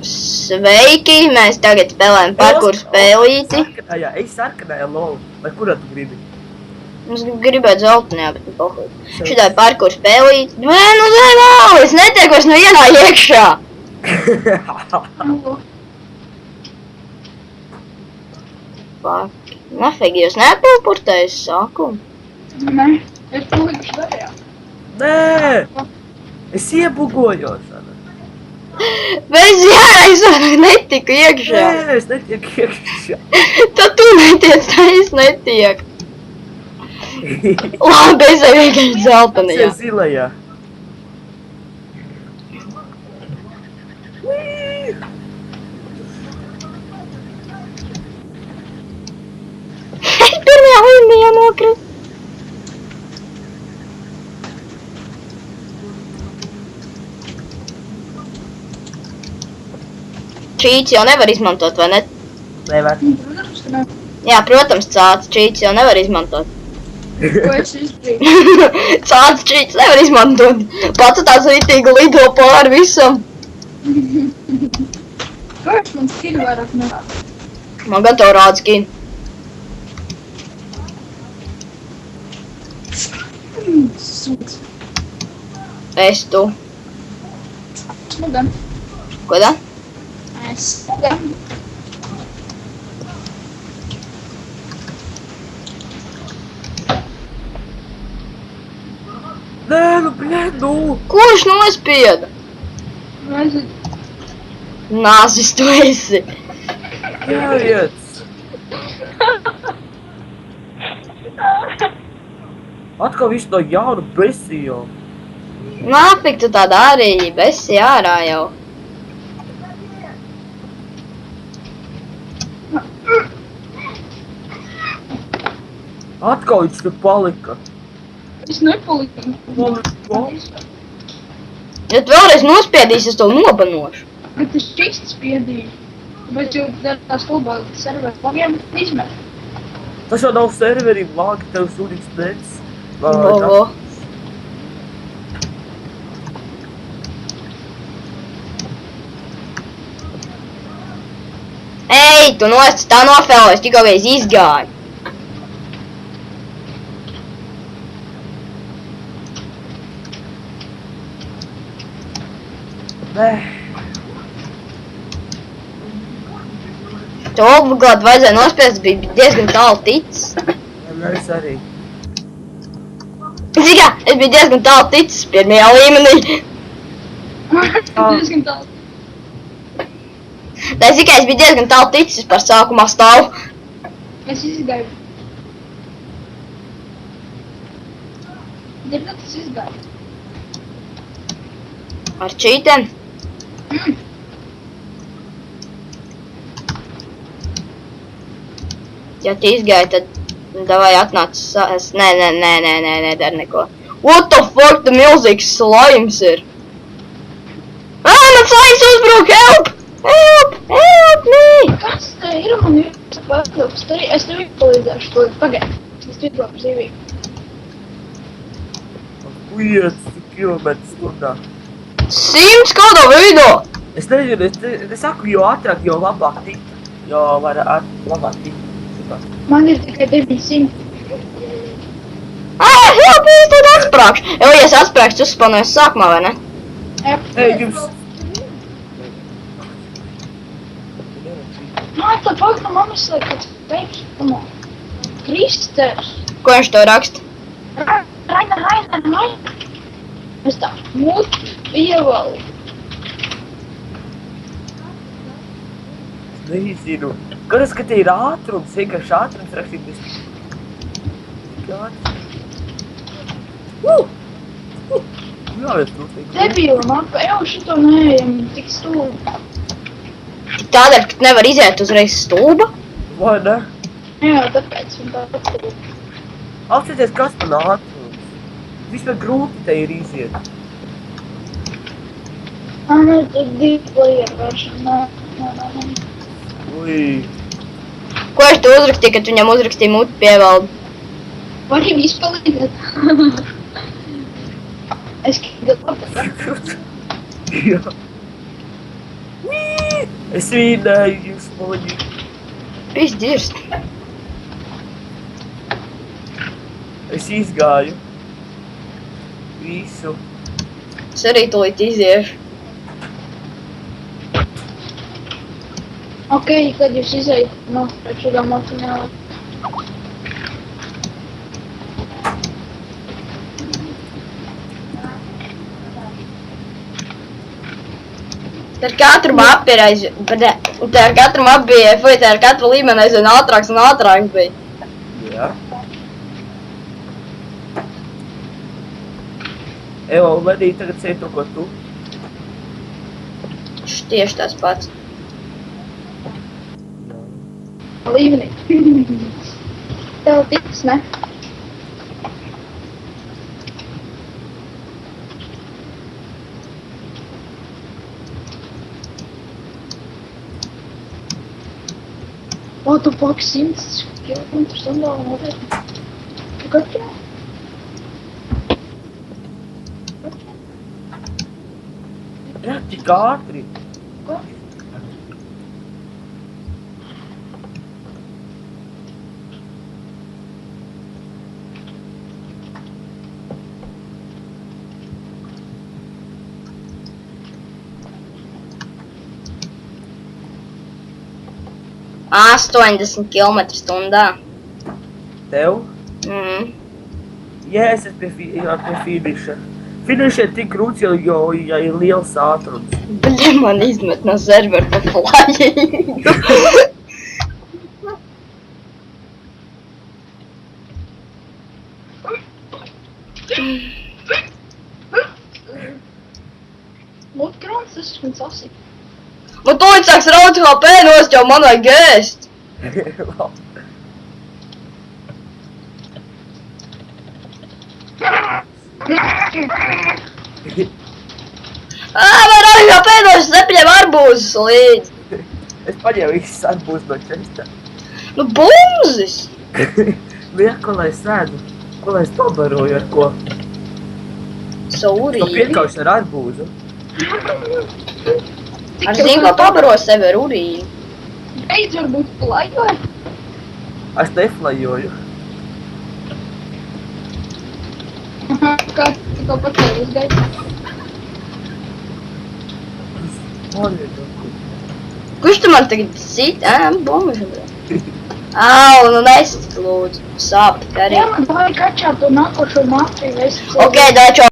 Sveiki, mēs tagad spēlējam parkour spēlīti. Ej sarkanajā, lol. Vai kurā tu gribi? Es gribētu zeltainajā, bet nu pohūd. Šitā ir parkour spēlīti. Nē, nu zēnā, es netiekos nevienā iekšā. Fuck. Nafīgi, jūs nepilpurtējis sākumu? Nē, es pulīšu darījā. Nē! Es iebugojos, Ana. Bet jā, es netiku iekšā. Nē, es netieku iekšā. Tad tu netiec, tā es netieku. Labi, es jau vienkārši zeltainajā. Es zilajā. Pirmajā līnijā nokrist. Čīts jau nevar izmantot, vai ne? Nevar. Protams, ka ne. Jā, protams, cāds čīts jau nevar izmantot. Ko es izdarīju? Cāds čīts nevar izmantot. Pats tās ritīgi lido pāri visam. Kāpēc man skinu vairāk nerāda? Man gan tev rāda skinu. Sūds. Es tu. Nu gan. Ko da? Es gan. Nē, nu, bļēd, nu. Kurš nospieda? Nezinu. Nāzis tu esi. Jāiet. Atkal visu to jaunu besiju. Nāpik tu tā darīji, besi ārā jau. Atkal viņš tur palika. Es nepaliku. Ja tu vēlreiz nospiedīsi, es tev nobanošu. Bet es čīsti spiedīju. Bet jau tā stulbā servera lagiem izmet. Tas jau nav serverī, lāki tev sūdīgs nets. Bobo. Ej, tu nost, tā nofēlojas, tikko reiz izgāja. Nē. Tev obligāti vajadzēja nospiest, bija diezgan tālu ticis. Nē, es arī. Zikā, es biju diezgan tālu ticis pirmajā līmenī. Diezgan tālu. Tā zikā, es biju diezgan tālu ticis par sākumā stāvu. Es izgāju. Dzirdāt, es izgāju. Ar čītiem. Ja tu izgāji, tad davai atnāc nē, dar neko. What the fuck, the milzīgs slimes ir? Man slimes uzbruk, help! Help me! Kas te ir man jāsapārdoks? Es tev palīdzēšu to pagaid. Es tev izglābu dzīvību. 5 kilometru stundā. 100 kādā veidā! Es nezinu, es saku, jo ātrāk, jo labāk tikt. Jo var labāk tikt. Man ir tikai 900. Help, es tad atsprākšu. Ja es atsprākšu, tu spanojas sākumā, vai ne? Ej, jums! Nā, tā pakna mammas liek kāds teiks, kamā. Kristers. Ko viņš to raksta? Raina. Es tā muti ievalu. Nezinu. Kādas, ka te ir ātrums, vienkārši ātrums rakstīt bez... Jāiet noteikti. Debila mapa, jau šito neejam, tik stūri. Tādēļ, ka tu nevar iziet uzreiz stulba? Vai ne? Jā, tāpēc un tā stūri. Apsieties, kas man ātrums. Vispār grūti te ir iziet. Nē, tad 2 player version, nē. Ui. Ko es tu uzrakstīju, kad tu viņam uzrakstīji muti pievaldu? Var jau izpalīdzēt. Es gribu labi. Jā. Es vīnēju jūs moļi. Viss dirst. Es izgāju. Visu. Es arī tūlīt iziešu. Ok, kad jūs izējat no šādā mašīnā. Ar katru mapu ir tā ar katru mapu bija, vai tā ar katru līmeni aizvien ātrāks un ātrāks bija. Jā. Evo, vedī tagad sēto, ko tu. Tieši tas pats. Līmenī. Tev tiks, ne? O, tu fuck 100 kilometrus stundā noteikti. Tu kaķē? Jā, tik ātri. Ko? Ā, 80 km/h. Tev? Jā, es esmu pie finiša. Finiša ir tik grūts, jo ir liels ātrums. Bļa, man izmet no servera pa flyingu. Mutkrons, tas man sasik. Man tūlīt sāks raut HP nost, jau man vajag ēst. Man raut HP nost, nepļem arbūzus līdzi. Es paņēmu visas arbūzus no česta. Nu, bumzis. Liek, ko lai es ēdu? Ko lai es pabaroju ar ko? Tu Saurīgi. piekauši ar arbūzu. Ar zinu, ko pabaro sevi ar urīnu. Beidz varbūt plajot. Es neflajoju. Kā tikko pacēlies gaitā. Kurš tu man tagad sit? Bumzis. Au, nu nest, lūdzu. Sāp arī. Jā, man vajag kačā to nākošo mapu. Ok, dačo.